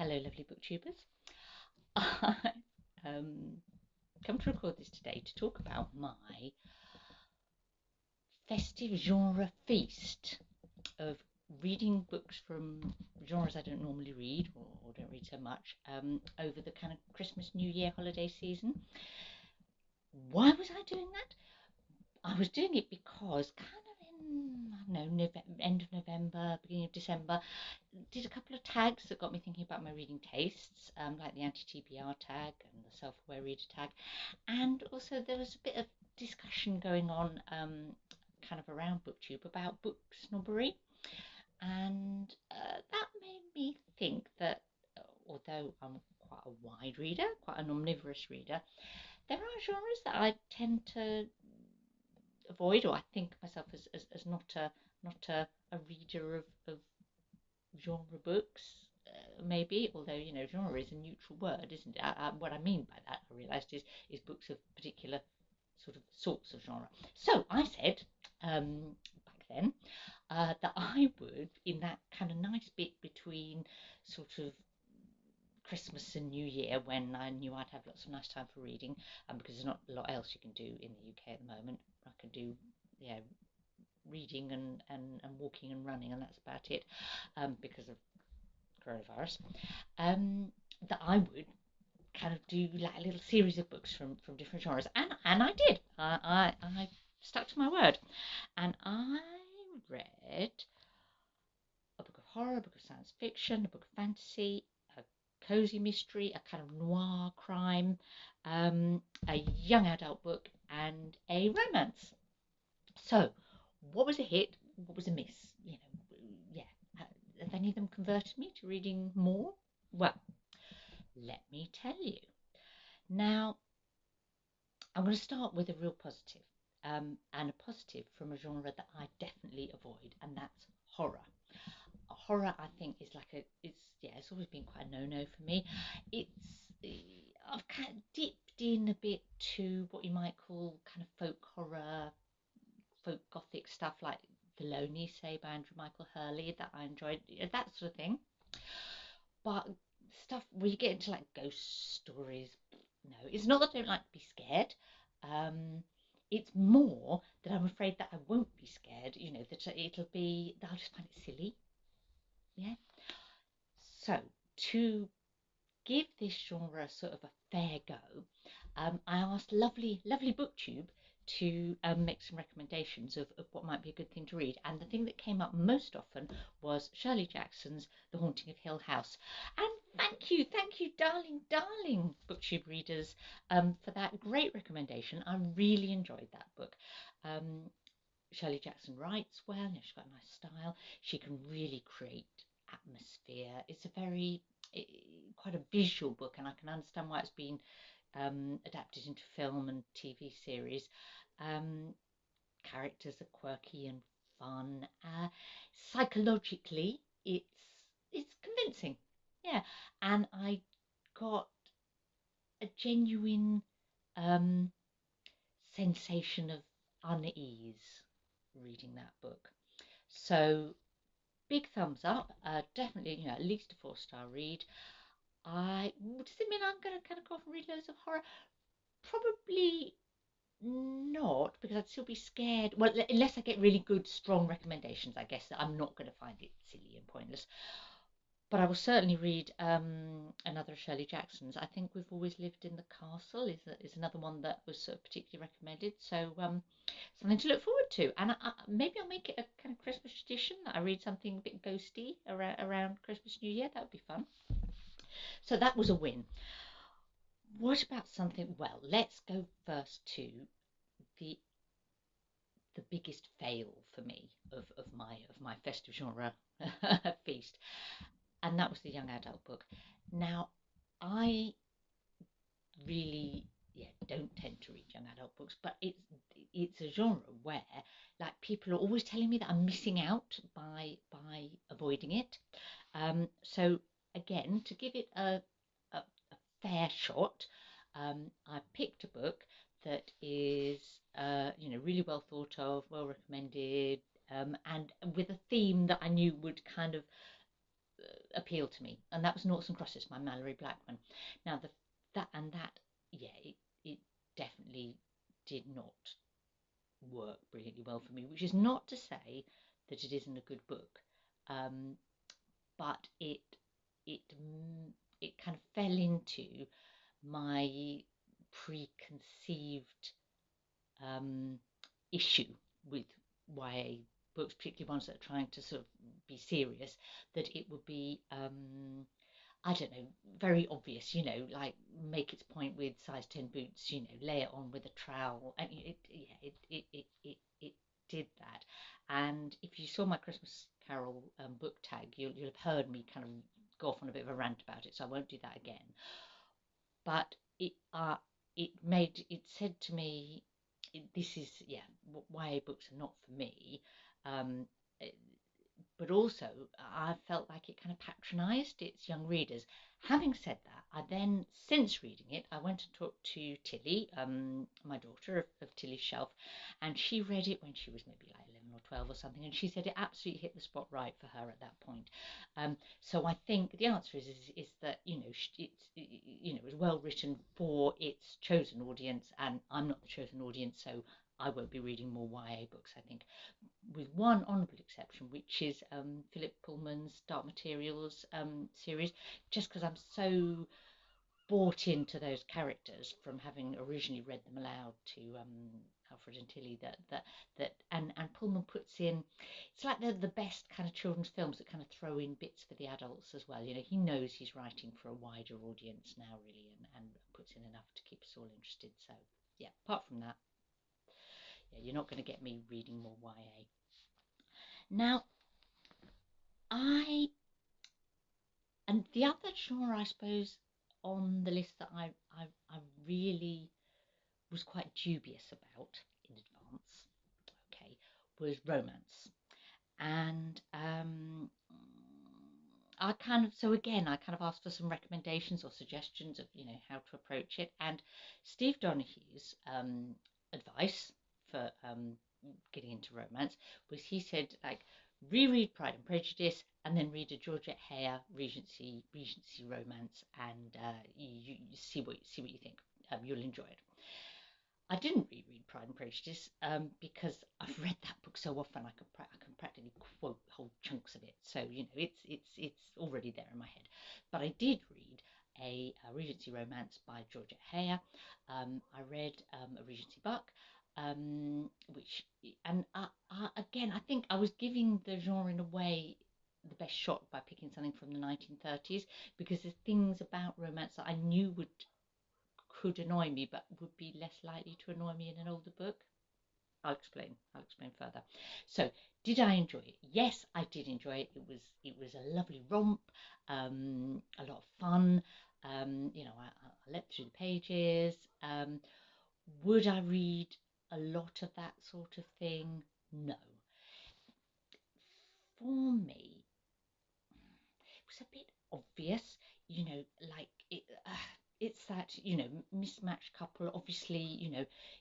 Hello, lovely booktubers. I come to record this today to talk about my festive genre feast of reading books from genres I don't normally read or don't read so much over the kind of Christmas, New Year holiday season. Why was I doing that? I was doing it because kind of in, I don't know, end of November, beginning of December, did a couple of tags that got me thinking about my reading tastes, like the anti-TBR tag and the self-aware reader tag. And also there was a bit of discussion going on kind of around BookTube about book snobbery. And that made me think that although I'm quite a wide reader, quite an omnivorous reader, there are genres that I tend to avoid, or I think myself as not a reader of genre books, maybe. Although genre is a neutral word, isn't it? What I mean by that, I realised, is books of particular sorts of genre. So I said back then that I would, in that kind of nice bit between sort of Christmas and New Year, when I knew I'd have lots of nice time for reading, and because there's not a lot else you can do in the UK at the moment, I can do reading and walking and running, and that's about it, because of coronavirus. That I would kind of do like a little series of books from different genres, and I did. I stuck to my word, and I read a book of horror, a book of science fiction, a book of fantasy, a cozy mystery, a kind of noir crime, a young adult book, and a romance. So, what was a hit? What was a miss? Yeah. Have any of them converted me to reading more? Well, let me tell you. Now, I'm going to start with a real positive, and a positive from a genre that I definitely avoid, and that's horror. Horror, I think, is it's always been quite a no-no for me. It's I've kind of dipped in a bit to what you might call kind of folk horror, folk gothic stuff like the Loney, say, by Andrew Michael Hurley, that I enjoyed, that sort of thing. But stuff where you get into like ghost stories, no, it's not that I don't like to be scared. Um, it's more that I'm afraid that I won't be scared. That I'll just find it silly. Yeah. So to give this genre sort of a fair go, I asked lovely BookTube to make some recommendations of what might be a good thing to read. And the thing that came up most often was Shirley Jackson's The Haunting of Hill House. And thank you, darling BookTube readers, for that great recommendation. I really enjoyed that book. Shirley Jackson writes well, she's got a nice style. She can really create atmosphere. It's a very quite a visual book, and I can understand why it's been adapted into film and TV series. Um, Characters are quirky and fun. Psychologically, it's convincing. Yeah, and I got a genuine um, sensation of unease reading that book. So big thumbs up. Definitely, at least a 4-star read. Does it mean I'm going to kind of go off and read loads of horror? Probably not, because I'd still be scared. Well, unless I get really good, strong recommendations, I guess that I'm not going to find it silly and pointless. But I will certainly read another of Shirley Jackson's. I think We've Always Lived in the Castle is another one that was sort of particularly recommended. So something to look forward to. And maybe I'll make it a kind of Christmas tradition that I read something a bit ghosty around Christmas, New Year. That would be fun. So that was a win. What about something? Well, let's go first to the the biggest fail for me of my festive genre feast, and that was the young adult book. Now, I really don't tend to read young adult books, but it's a genre where like people are always telling me that I'm missing out by avoiding it. So again, to give it a fair shot, I picked a book that is really well thought of, well recommended, and with a theme that I knew would kind of appealed to me, and that was Noughts and Crosses by Malorie Blackman. Now yeah, it definitely did not work brilliantly well for me, which is not to say that it isn't a good book, but it it kind of fell into my preconceived issue with YA books, particularly ones that are trying to sort of be serious, that it would be I don't know, very obvious, like make its point with size 10 boots, lay it on with a trowel, and it did that. And if you saw my Christmas Carol book tag, you'll have heard me kind of go off on a bit of a rant about it, so I won't do that again. But it said to me, this is, YA books are not for me. Um, but also I felt like it kind of patronised its young readers. Having said that, I then, since reading it, I went and talked to Tilly, my daughter of Tilly's Shelf, and she read it when she was maybe like 11 or 12 or something, and she said it absolutely hit the spot right for her at that point. So I think the answer is that it was well written for its chosen audience, and I'm not the chosen audience, so I won't be reading more YA books, I think, with one honourable exception, which is Philip Pullman's Dark Materials series, just because I'm so bought into those characters from having originally read them aloud to Alfred and Tilly, and Pullman puts in, it's like the best kind of children's films that kind of throw in bits for the adults as well. He knows he's writing for a wider audience now, really, and puts in enough to keep us all interested. So yeah, apart from that, yeah, you're not going to get me reading more YA. Now, and the other genre, I suppose, on the list that I really was quite dubious about in advance, okay, was romance. And I kind of asked for some recommendations or suggestions of, how to approach it. And Steve Donahue's advice for getting into romance was, he said, like, reread Pride and Prejudice and then read a Georgette Heir Regency romance, and you see what you think. You'll enjoy it. I didn't reread Pride and Prejudice because I've read that book so often I can practically quote whole chunks of it. So it's already there in my head. But I did read a Regency romance by Georgette Heir. I read a Regency Buck, which, and again, I think I was giving the genre in a way the best shot by picking something from the 1930s, because there's things about romance that I knew could annoy me, but would be less likely to annoy me in an older book. I'll explain further. So, did I enjoy it? Yes, I did enjoy it. It was a lovely romp, a lot of fun. I leapt through the pages. Would I read a lot of that sort of thing? No. For me, it was a bit obvious, like it's that, mismatched couple, obviously,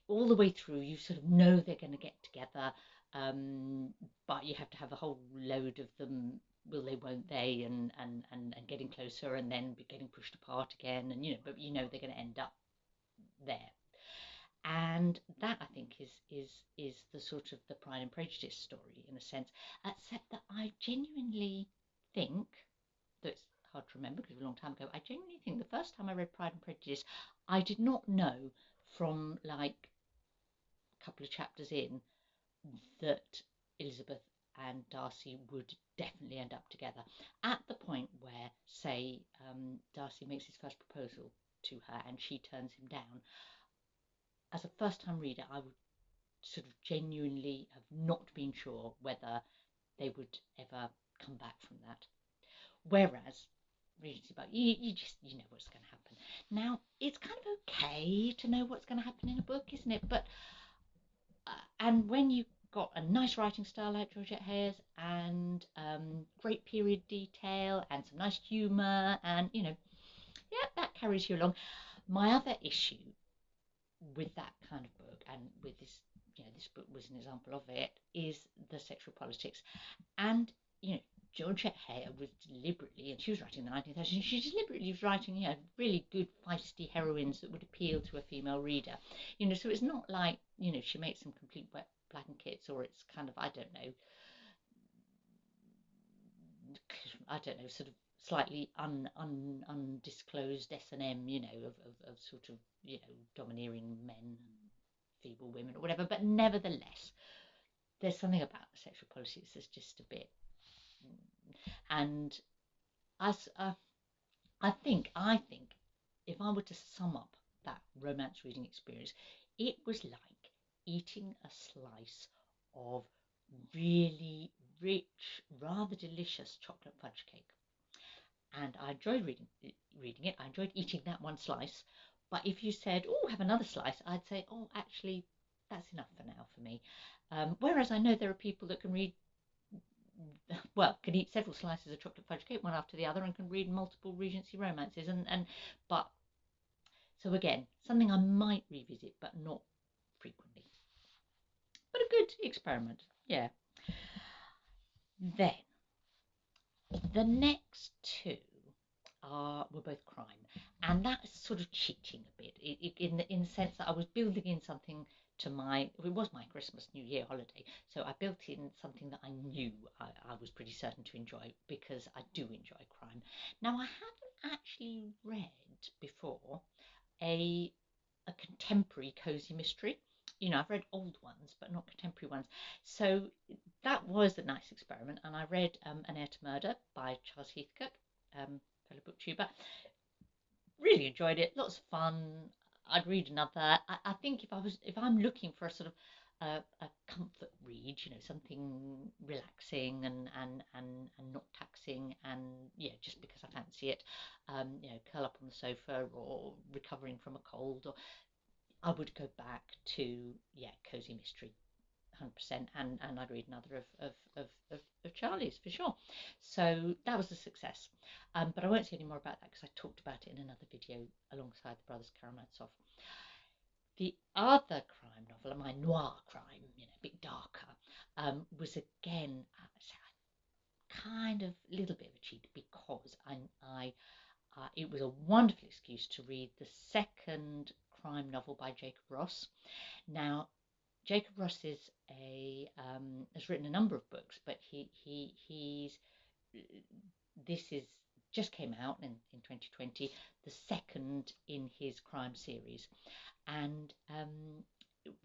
all the way through you sort of know they're going to get together, but you have to have a whole load of them, will they, won't they, and getting closer and then getting pushed apart again, and but they're going to end up there. And that, I think, is the sort of the Pride and Prejudice story, in a sense, except that I genuinely think, though it's hard to remember because it was a long time ago, I genuinely think the first time I read Pride and Prejudice, I did not know from like a couple of chapters in that Elizabeth and Darcy would definitely end up together. At the point where, say, Darcy makes his first proposal to her and she turns him down, as a first-time reader, I would sort of genuinely have not been sure whether they would ever come back from that. Whereas Regency Buck, you just know what's going to happen. Now, it's kind of okay to know what's going to happen in a book, isn't it? But and when you've got a nice writing style like Georgette Heir's, and great period detail and some nice humour, and that carries you along. My other issue with that kind of book, and with this, this book was an example of it, is the sexual politics. And Georgette Heir was deliberately, and she was writing in the 1930s, and she deliberately was writing, really good, feisty heroines that would appeal to a female reader. So it's not like, she makes some complete wet blankets, or it's kind of, I don't know, sort of slightly undisclosed S&M, of sort of, domineering men and feeble women or whatever. But nevertheless, there's something about the sexual politics that's just a bit, and as I think if I were to sum up that romance reading experience, it was like eating a slice of really rich, rather delicious chocolate fudge cake. And I enjoyed reading it. I enjoyed eating that one slice. But if you said, "Oh, have another slice," I'd say, "Oh, actually, that's enough for now for me." Whereas I know there are people that can can eat several slices of chocolate fudge cake one after the other, and can read multiple Regency romances. But so again, something I might revisit, but not frequently. But a good experiment, yeah. Then the next two were both crime, and that's sort of cheating a bit, in the sense that I was building in something to it was my Christmas New Year holiday, so I built in something that I knew I was pretty certain to enjoy, because I do enjoy crime. Now, I haven't actually read before a contemporary cozy mystery. I've read old ones, but not contemporary ones. So that was a nice experiment. And I read An Heir to Murder by Charles Heathcote, fellow booktuber. Really enjoyed it. Lots of fun. I'd read another. I think if I'm looking for a sort of a comfort read, something relaxing and not taxing, and just because I fancy it, curl up on the sofa or recovering from a cold, or I would go back to cozy mystery, 100%, and I'd read another of Charlie's for sure. So that was a success. But I won't say any more about that because I talked about it in another video alongside the Brothers Karamazov. The other crime novel, my noir crime, a bit darker, was again kind of a little bit of a cheat, because it was a wonderful excuse to read the second crime novel by Jacob Ross. Now, Jacob Ross has written a number of books, but this is just came out in 2020, the second in his crime series. And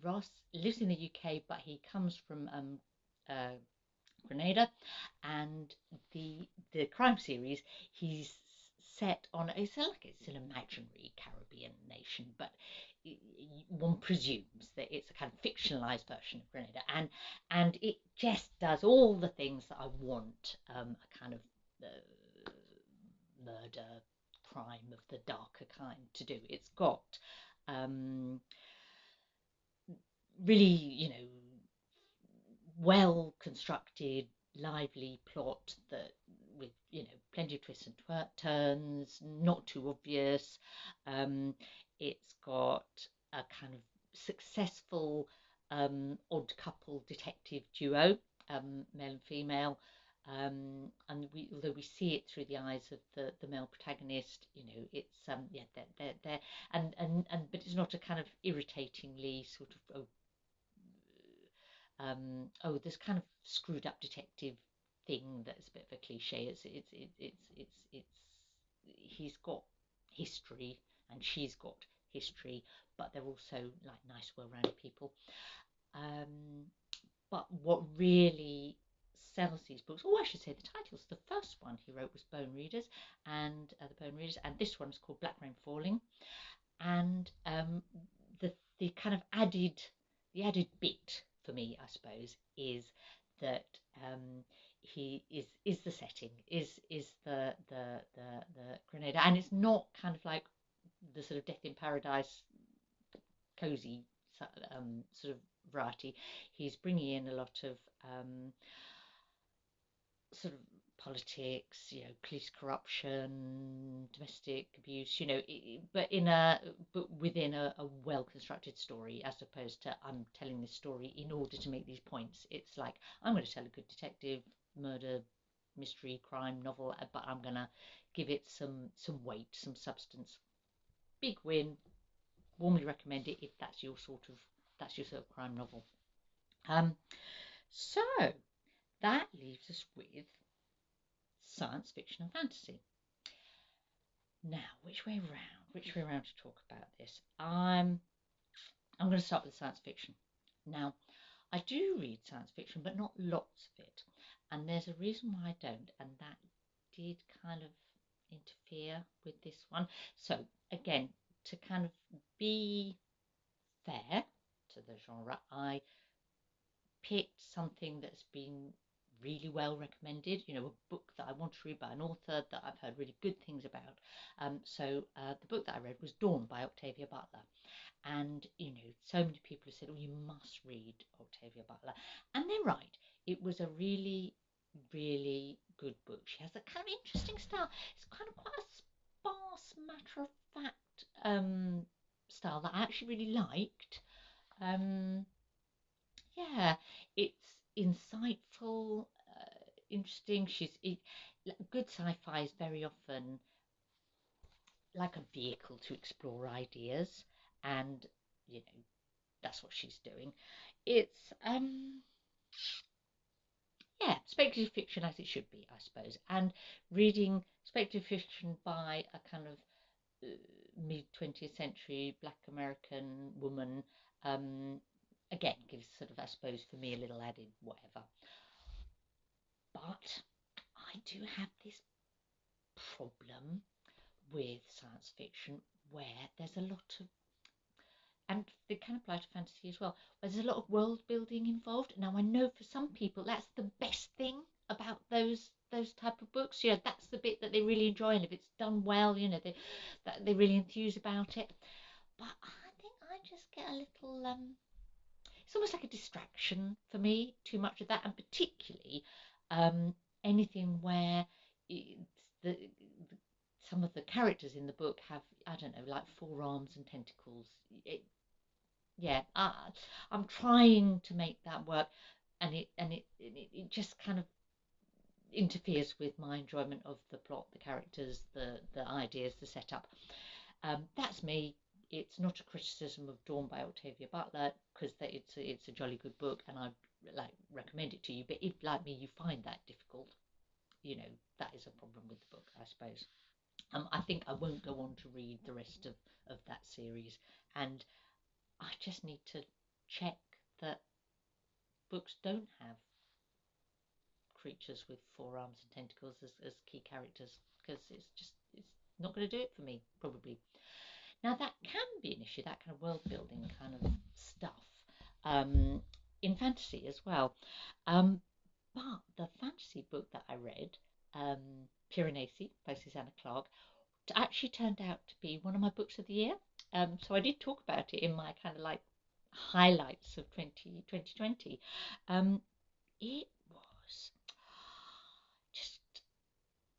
Ross lives in the UK, but he comes from Grenada, and the crime series he's set on, it's an imaginary Caribbean nation, but one presumes that it's a kind of fictionalized version of Grenada, and it just does all the things that I want a kind of murder crime of the darker kind to do. It's got really, well constructed, lively plot that with plenty of twists and turns, not too obvious. It's got a kind of successful odd couple detective duo, male and female. And although we see it through the eyes of the male protagonist, it's they're but it's not a kind of irritatingly sort of this kind of screwed up detective thing that's a bit of a cliche. It's he's got history and she's got history, but they're also like nice, well-rounded people. But what really sells these books, I should say the titles. The first one he wrote was Bone Readers, and and this one is called Black Rain Falling. And the kind of added bit for me, I suppose, is that he is the setting, is the Grenada, and it's not kind of like the sort of Death in Paradise cozy sort of variety. He's bringing in a lot of sort of politics, police corruption, domestic abuse, but within a well-constructed story, as opposed to I'm telling this story in order to make these points. It's like I'm going to tell a good detective murder mystery crime novel, but I'm gonna give it some weight, some substance. Big win. Warmly recommend it if that's your sort of crime novel. So that leaves us with science fiction and fantasy. Now, which way round? Which way round to talk about this? I'm going to start with science fiction. Now, I do read science fiction, but not lots of it. And there's a reason why I don't, and that did kind of interfere with this one. So, again, to kind of be fair to the genre, I picked something that's been really well recommended, a book that I want to read by an author that I've heard really good things about. So the book that I read was Dawn by Octavia Butler. And, so many people have said, oh, you must read Octavia Butler. And they're right. It was a really, really good book. She has a kind of interesting style. It's kind of quite a sparse, matter-of-fact style that I actually really liked. Yeah, it's insightful, interesting. Good sci-fi is very often like a vehicle to explore ideas, and that's what she's doing. It's yeah, speculative fiction as it should be, I suppose. And reading speculative fiction by a kind of mid 20th century Black American woman, again, gives sort of, I suppose, for me, a little added whatever. But I do have this problem with science fiction where there's a lot of, and they can apply to fantasy as well, where there's a lot of world building involved. Now, I know for some people that's the best thing about those type of books. That's the bit that they really enjoy, and if it's done well, they really enthuse about it. But I think I just get a little it's almost like a distraction for me, too much of that, and particularly anything where it's some of the characters in the book have, I don't know, like forearms and tentacles. I'm trying to make that work, and it just kind of interferes with my enjoyment of the plot, the characters, the ideas, the setup. That's me. It's not a criticism of Dawn by Octavia Butler, because it's a jolly good book, and I recommend it to you. But if, like me, you find that difficult, that is a problem with the book, I suppose. I think I won't go on to read the rest of that series, and I just need to check that books don't have creatures with forearms and tentacles as key characters, because it's not going to do it for me, probably. Now, that can be an issue, that kind of world building kind of stuff, in fantasy as well. But the fantasy book that I read, Piranesi by Susanna Clarke, actually turned out to be one of my books of the year. So I did talk about it in my kind of like highlights of 2020. It was just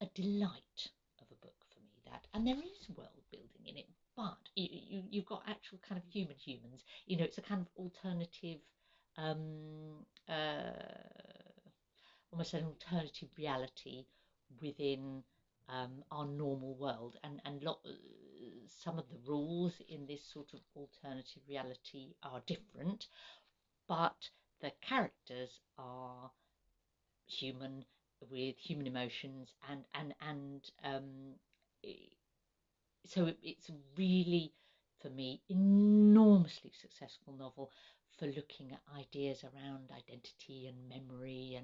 a delight of a book for me, that, and there is world building in it, but you've got actual kind of humans. It's a kind of alternative, uh, almost an alternative reality within our normal world, and some of the rules in this sort of alternative reality are different, but the characters are human, with human emotions, so it's really, for me, enormously successful novel for looking at ideas around identity and memory,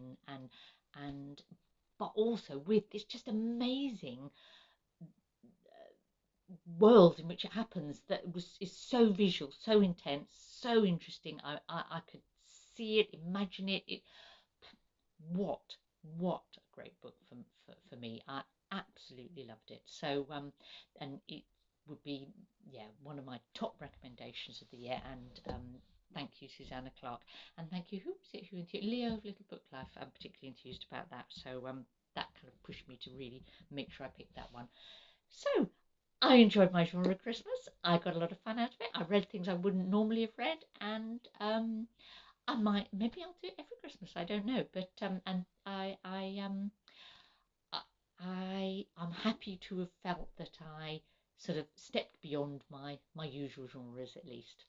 and but also with this just amazing world in which it happens, that is so visual, so intense, so interesting. I could see it, imagine it. What a great book for me. I absolutely loved it. So and it would be, one of my top recommendations of the year. And thank you, Susanna Clarke, and thank you, who was it who enthused, Leo of Little Book Life. I'm particularly enthused about that. So that kind of pushed me to really make sure I picked that one. So I enjoyed my genre Christmas. I got a lot of fun out of it. I read things I wouldn't normally have read, and maybe I'll do it every Christmas. I don't know, but and I I'm happy to have felt that I sort of stepped beyond my usual genres at least.